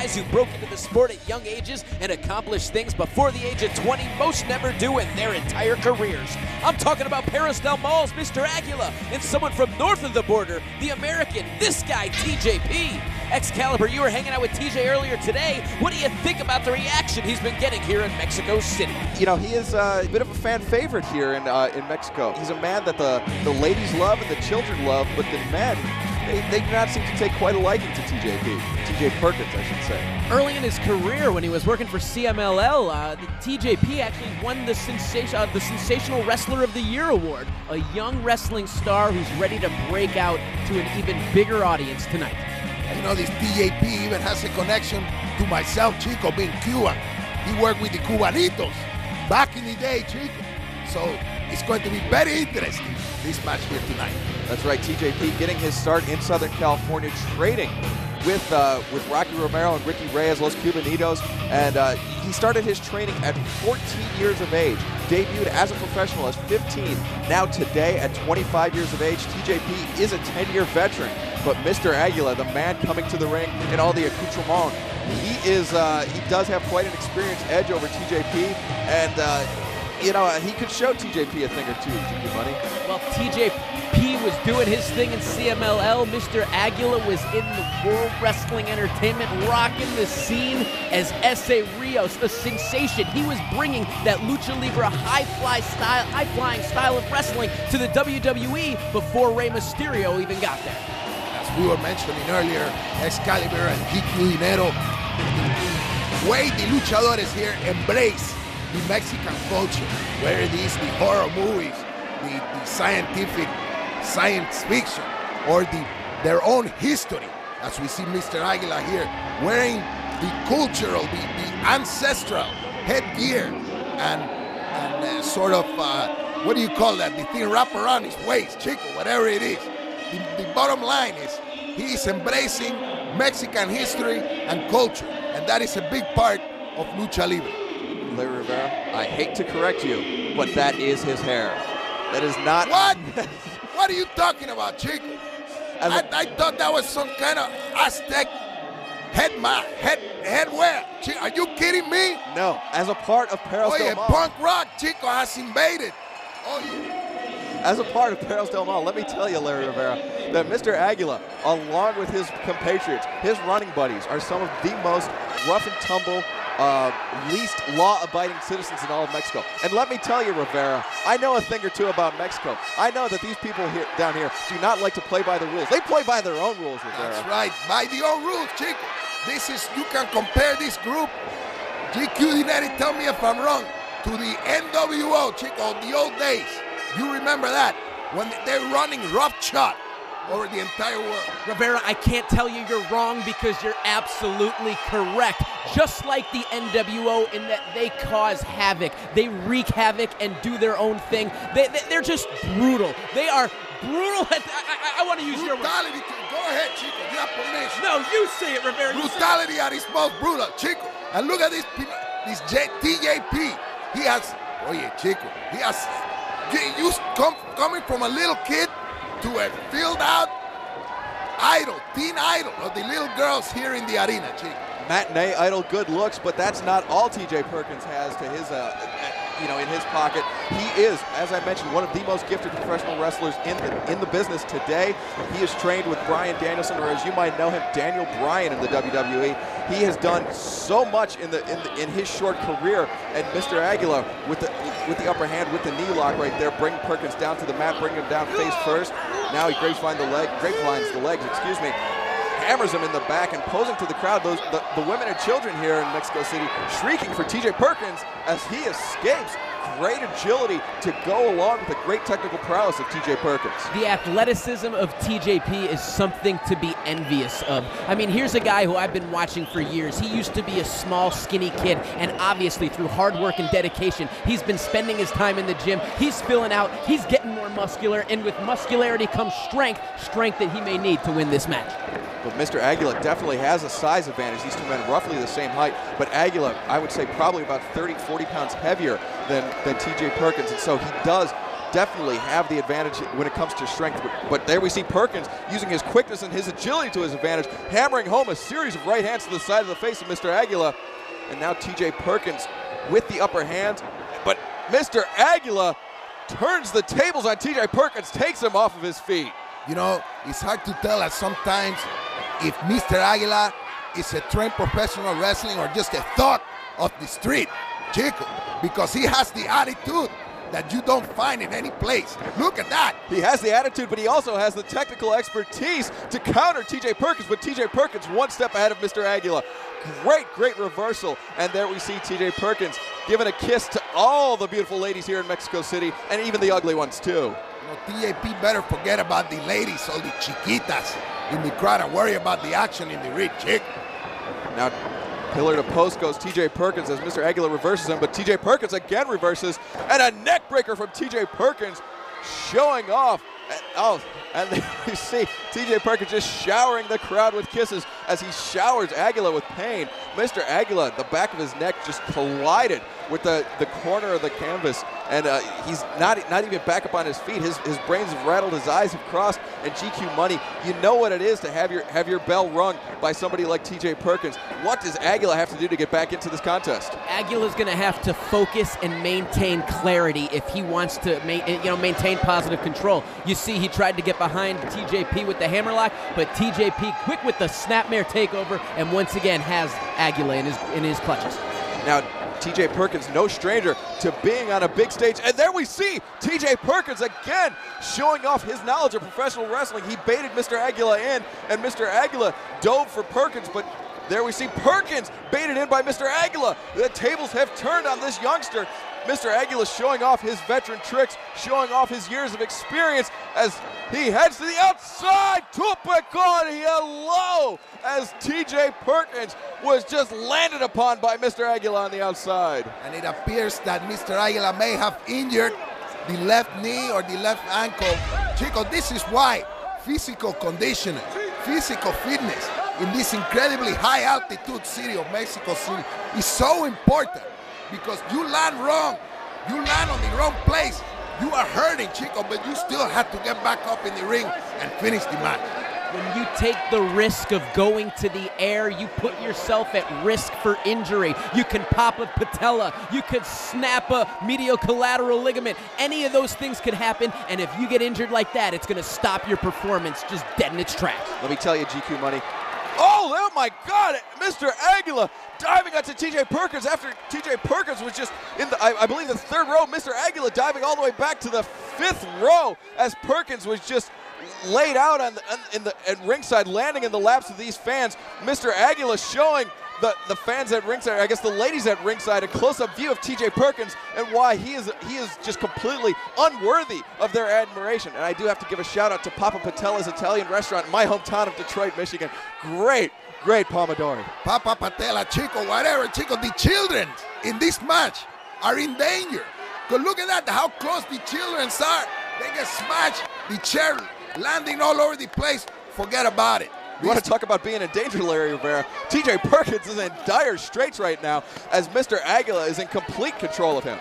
guys who broke into the sport at young ages and accomplished things before the age of 20 most never do in their entire careers. I'm talking about Perros Del Mal's Mr. Aguila and someone from north of the border, the American, this guy, TJP. Excalibur, you were hanging out with TJ earlier today. What do you think about the reaction he's been getting here in Mexico City? You know, he is a bit of a fan favorite here in Mexico. He's a man that the ladies love and the children love, but the men, they do not seem to take quite a liking to TJP. TJ Perkins, I should say. Early in his career, when he was working for CMLL, TJP actually won the Sensational Wrestler of the Year award. A young wrestling star who's ready to break out to an even bigger audience tonight. You know, this TJP even has a connection to myself, Chico, being Cuban. He worked with the Cubanitos back in the day, Chico. So it's going to be very interesting, this match here tonight. That's right, TJP getting his start in Southern California, trading with Rocky Romero and Ricky Reyes, Los Cubanitos, and he started his training at 14 years of age, debuted as a professional as 15. Now today, at 25 years of age, TJP is a 10-year veteran, but Mr. Aguila, the man coming to the ring in all the accoutrement, he does have quite an experienced edge over TJP, and you know, he could show TJP a thing or two, TJ Money. Well, TJP was doing his thing in CMLL. Mr. Aguila was in the World Wrestling Entertainment, rocking the scene as S.A. Rios, the sensation. He was bringing that lucha libre high-flying style of wrestling to the WWE before Rey Mysterio even got there. As we were mentioning earlier, Excalibur and DQ Dinero, the way the luchadores here embrace the Mexican culture, whether it is the horror movies, the scientific science fiction, or their own history, as we see Mr. Aguila here wearing the cultural, the ancestral headgear and sort of, what do you call that? The thing wrapped around his waist, Chico, whatever it is. The bottom line is he is embracing Mexican history and culture, and that is a big part of lucha libre. Larry Rivera, I hate to correct you, but that is his hair. That is not... What? What are you talking about, Chico? I thought that was some kind of Aztec headwear. Are you kidding me? No, as a part of Perros Del Mal. Punk rock, Chico, has invaded. Oh, yeah. As a part of Perros Del Mal, let me tell you, Larry Rivera, that Mr. Aguila, along with his compatriots, his running buddies, are some of the most rough and tumble, least law-abiding citizens in all of Mexico. And let me tell you, Rivera, I know a thing or two about Mexico. I know that these people here down here do not like to play by the rules. They play by their own rules, Rivera. That's right, by the own rules, Chico. You can compare this group, GQ Dinero, tell me if I'm wrong, to the NWO, Chico, the old days. You remember that, when they're running roughshod over the entire world. Rivera, I can't tell you you're wrong because you're absolutely correct. Just like the NWO in that they cause havoc. They wreak havoc and do their own thing. They're just brutal. They are brutal. I want to use your word. Brutality. Go ahead, Chico. You have permission. No, you say it, Rivera. Brutality at its most brutal, Chico. And look at this TJP. He has, oh yeah, Chico. He has, coming from a little kid to a filled-out idol, teen idol of the little girls here in the arena, Chico. Matinee idol, good looks, but that's not all TJ Perkins has to his, in his pocket. He is, as I mentioned, one of the most gifted professional wrestlers in the business today. He is trained with Bryan Danielson, or as you might know him, Daniel Bryan in the WWE. He has done so much in his short career, and Mr. Aguila with the upper hand, with the knee lock right there, bring Perkins down to the mat, bring him down face first. Now he grapevines the legs, excuse me. Hammers him in the back and posing to the crowd. The women and children here in Mexico City shrieking for TJ Perkins as he escapes. Great agility to go along with the great technical prowess of TJ Perkins. The athleticism of TJP is something to be envious of. I mean, here's a guy who I've been watching for years. He used to be a small, skinny kid, and obviously through hard work and dedication, he's been spending his time in the gym. He's filling out, he's getting more muscular, and with muscularity comes strength that he may need to win this match. But Mr. Aguila definitely has a size advantage. These two men roughly the same height, but Aguila, I would say, probably about 30, 40 pounds heavier than TJ Perkins, and so he does definitely have the advantage when it comes to strength. But there we see Perkins using his quickness and his agility to his advantage, hammering home a series of right hands to the side of the face of Mr. Aguila. And now TJ Perkins with the upper hand. But Mr. Aguila turns the tables on TJ Perkins, takes him off of his feet. You know, it's hard to tell at sometimes if Mr. Aguila is a trained professional wrestling or just a thug of the street, Chico, because he has the attitude that you don't find in any place. Look at that. He has the attitude, but he also has the technical expertise to counter TJ Perkins, but TJ Perkins one step ahead of Mr. Aguila. Great reversal, and there we see TJ Perkins giving a kiss to all the beautiful ladies here in Mexico City, and even the ugly ones too. You know, TJP better forget about the ladies, all the chiquitas in the crowd, and worry about the action in the ring, chick. Now, pillar to post goes TJ Perkins as Mr. Aguila reverses him, but TJ Perkins again reverses, and a neck breaker from TJ Perkins showing off. And there you see TJ Perkins just showering the crowd with kisses as he showers Aguila with pain. Mr. Aguila, the back of his neck just collided with the corner of the canvas, and he's not even back up on his feet. His brains have rattled, his eyes have crossed, and GQ Money, you know what it is to have your bell rung by somebody like TJ Perkins. What does Aguila have to do to get back into this contest? Aguila's going to have to focus and maintain clarity if he wants to maintain positive control. You see, he tried to get behind TJP with the hammerlock, but TJP quick with the snapmare takeover, and once again has Aguila in his clutches. Now, TJ Perkins, no stranger to being on a big stage. And there we see TJ Perkins again showing off his knowledge of professional wrestling. He baited Mr. Aguila in, and Mr. Aguila dove for Perkins, but there we see Perkins baited in by Mr. Aguila. The tables have turned on this youngster. Mr. Aguila showing off his veteran tricks, showing off his years of experience as he heads to the outside. Hello, as TJ Perkins was just landed upon by Mr. Aguila on the outside. And it appears that Mr. Aguila may have injured the left knee or the left ankle. Chico, this is why physical conditioning, physical fitness in this incredibly high altitude city of Mexico City is so important. Because you land wrong, you land on the wrong place, you are hurting, Chico, but you still have to get back up in the ring and finish the match. When you take the risk of going to the air, you put yourself at risk for injury. You can pop a patella, you could snap a medial collateral ligament. Any of those things could happen, and if you get injured like that, it's going to stop your performance just dead in its tracks. Let me tell you, GQ Money. Oh my God, Mr. Aguila diving onto TJ Perkins after TJ Perkins was just in the, I believe, the third row. Mr. Aguila diving all the way back to the fifth row as Perkins was just laid out at ringside, landing in the laps of these fans. Mr. Aguila showing the fans at ringside, I guess the ladies at ringside, a close-up view of TJ Perkins and why he is just completely unworthy of their admiration. And I do have to give a shout out to Papa Patella's Italian restaurant in my hometown of Detroit, Michigan. Great pomodori. Papa Patella, Chico, whatever, Chico, the children in this match are in danger. Because look at that, how close the children are. They get smashed, the chair landing all over the place. Forget about it. You want to talk about being in danger, Larry Rivera? TJ Perkins is in dire straits right now as Mr. Aguila is in complete control of him.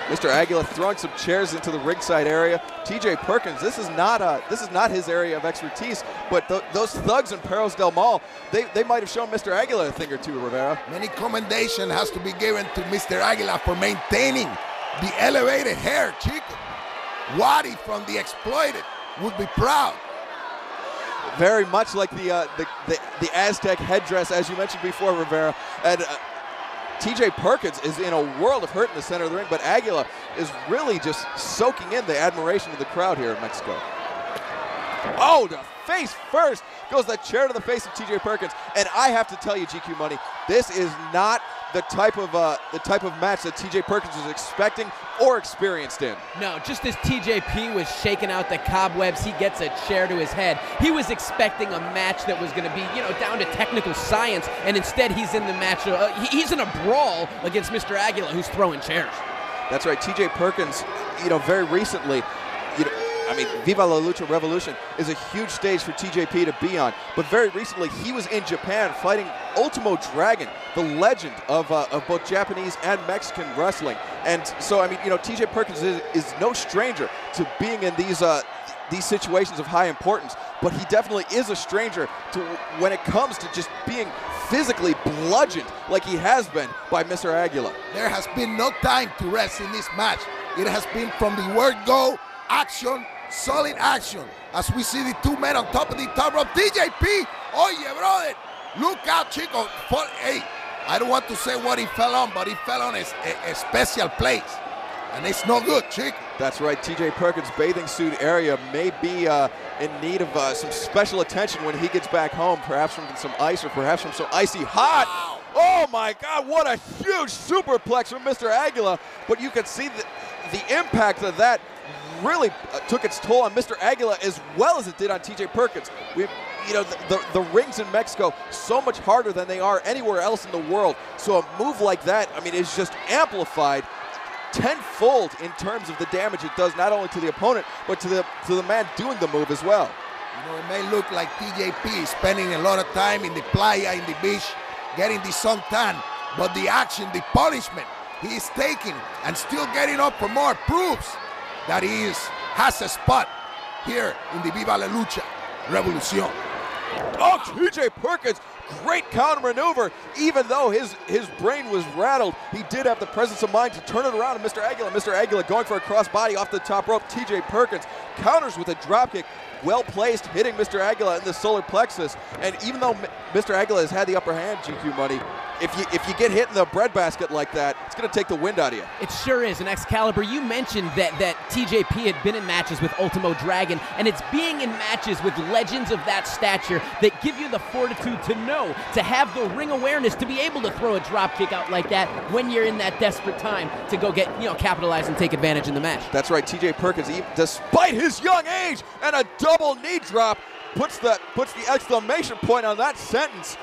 Mr. Aguila throwing some chairs into the ringside area. TJ Perkins, this is not his area of expertise, but those thugs in Perros Del Mal, they might have shown Mr. Aguila a thing or two, Rivera. Many commendation has to be given to Mr. Aguila for maintaining the elevated hair, Chico. Waddy from The Exploited would be proud. Very much like the Aztec headdress, as you mentioned before, Rivera. And TJ Perkins is in a world of hurt in the center of the ring, but Aguila is really just soaking in the admiration of the crowd here in Mexico. Oh, the face first goes the chair to the face of TJ Perkins. And I have to tell you, GQ Money, this is not the type of match that TJ Perkins was expecting or experienced in. No, just as TJP was shaking out the cobwebs, he gets a chair to his head. He was expecting a match that was going to be, down to technical science, and instead he's in the match. He's in a brawl against Mr. Aguila, who's throwing chairs. That's right. TJ Perkins, very recently, I mean, Viva la Lucha Revolution is a huge stage for TJP to be on. But very recently, he was in Japan fighting Ultimo Dragon, the legend of both Japanese and Mexican wrestling. And so, I mean, you know, TJ Perkins is no stranger to being in these situations of high importance, but he definitely is a stranger to when it comes to just being physically bludgeoned like he has been by Mr. Aguila. There has been no time to rest in this match. It has been from the word go, action, solid action. As we see the two men on top of the top rope, TJP, oye brother, look out Chico. Hey, I don't want to say what he fell on, but he fell on a special place. And it's no good, Chico. That's right, TJ Perkins' bathing suit area may be in need of some special attention when he gets back home, perhaps from some ice or perhaps from some icy hot. Wow. Oh my God, what a huge superplex from Mr. Aguila. But you can see the impact of that really took its toll on Mr. Aguila as well as it did on TJ Perkins. You know, the rings in Mexico so much harder than they are anywhere else in the world. So a move like that, I mean, is just amplified tenfold in terms of the damage it does not only to the opponent but to the man doing the move as well. You know, it may look like TJP is spending a lot of time in the playa, in the beach, getting the suntan, but the action, the punishment he is taking and still getting up for more proves that he has a spot here in the Viva la Lucha Revolucion. Oh, TJ Perkins, great counter maneuver. Even though his brain was rattled, he did have the presence of mind to turn it around. And Mr. Aguila going for a crossbody off the top rope. TJ Perkins counters with a dropkick, well placed, hitting Mr. Aguila in the solar plexus. And even though Mr. Aguila has had the upper hand, GQ Money, if you get hit in the breadbasket like that, it's going to take the wind out of you. It sure is. And Excalibur, you mentioned that TJP had been in matches with Ultimo Dragon, and it's being in matches with legends of that stature that give you the fortitude to know, to have the ring awareness, to be able to throw a drop kick out like that when you're in that desperate time to go get, capitalize and take advantage in the match. That's right. TJ Perkins, despite his young age and a double knee drop, puts the exclamation point on that sentence.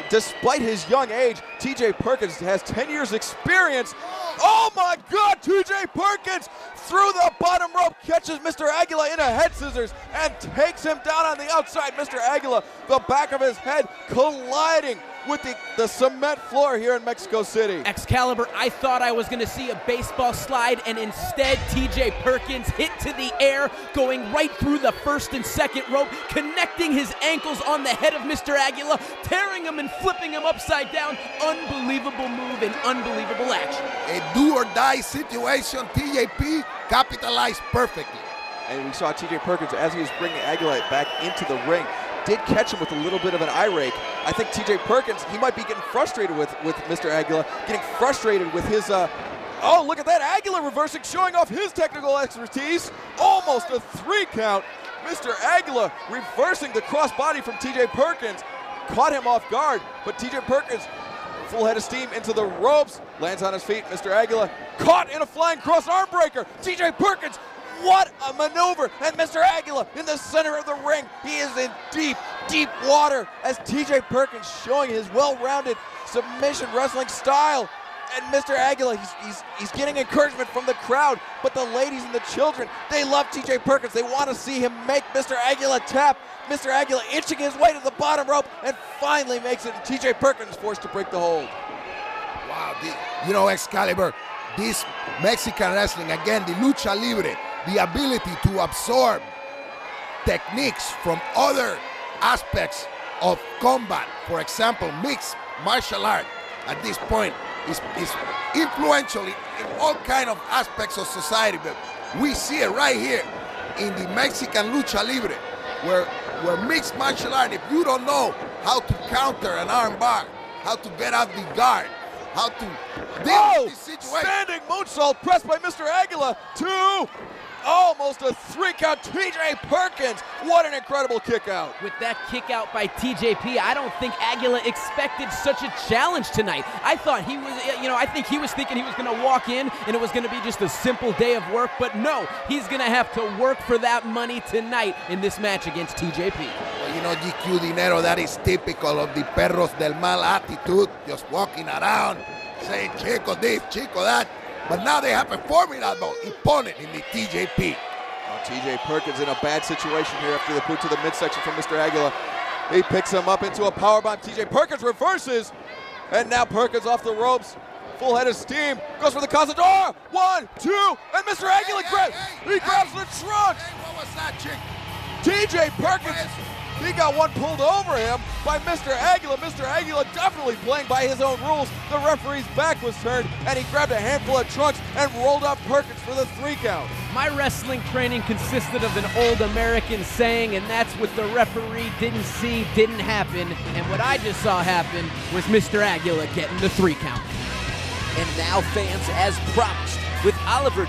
Despite his young age, TJ Perkins has 10 years experience. Oh my God, TJ Perkins through the bottom rope, catches Mr. Aguila in a head scissors and takes him down on the outside. Mr. Aguila, the back of his head colliding with the cement floor here in Mexico City. Excalibur, I thought I was going to see a baseball slide, and instead TJ Perkins hit to the air, going right through the first and second rope, connecting his ankles on the head of Mr. Aguila, tearing him and flipping him upside down. Unbelievable move and unbelievable action. A do-or-die situation, TJP capitalized perfectly. And we saw TJ Perkins, as he was bringing Aguila back into the ring, did catch him with a little bit of an eye rake. I think TJ Perkins, he might be getting frustrated with Mr. Aguila, getting frustrated with his, oh, look at that, Aguila reversing, showing off his technical expertise. Almost a 3 count. Mr. Aguila reversing the crossbody from TJ Perkins. Caught him off guard, but TJ Perkins, full head of steam into the ropes, lands on his feet. Mr. Aguila caught in a flying cross arm breaker. TJ Perkins, what a maneuver, and Mr. Aguila in the center of the ring. He is in deep, deep water as TJ Perkins showing his well-rounded submission wrestling style. And Mr. Aguila, he's getting encouragement from the crowd, but the ladies and the children, they love TJ Perkins. They want to see him make Mr. Aguila tap. Mr. Aguila inching his way to the bottom rope and finally makes it, and TJ Perkins forced to break the hold. Wow, Excalibur, this Mexican wrestling, again, the lucha libre, the ability to absorb techniques from other aspects of combat, for example, mixed martial art, at this point is influential in all kind of aspects of society. But we see it right here in the Mexican lucha libre, where mixed martial art, if you don't know how to counter an arm bar, how to get out the guard, how to deal with this situation. Standing moonsault pressed by Mr. Aguila to almost a 3 count. TJ Perkins, what an incredible kick out. With that kick out by TJP, I don't think Aguila expected such a challenge tonight. I thought he was, I think he was thinking he was going to walk in and it was going to be just a simple day of work, but no, he's going to have to work for that money tonight in this match against TJP. Well, GQ Dinero, that is typical of the Perros Del Mal attitude, just walking around saying Chico this, Chico that. But now they have a formidable opponent in the TJP. TJ Perkins in a bad situation here after the boot to the midsection from Mr. Aguila. He picks him up into a powerbomb. TJ Perkins reverses, and now Perkins off the ropes. Full head of steam, goes for the Cazador. 1, 2, and Mr. Aguila grabs the trunk. Hey, what was that, chick? TJ Perkins, he got one pulled over him by Mr. Aguila. Mr. Aguila definitely playing by his own rules. The referee's back was turned, and he grabbed a handful of trunks and rolled up Perkins for the 3 count. My wrestling training consisted of an old American saying, and that's what the referee didn't see, didn't happen. And what I just saw happen was Mr. Aguila getting the 3 count. And now, fans, as promised, with Oliver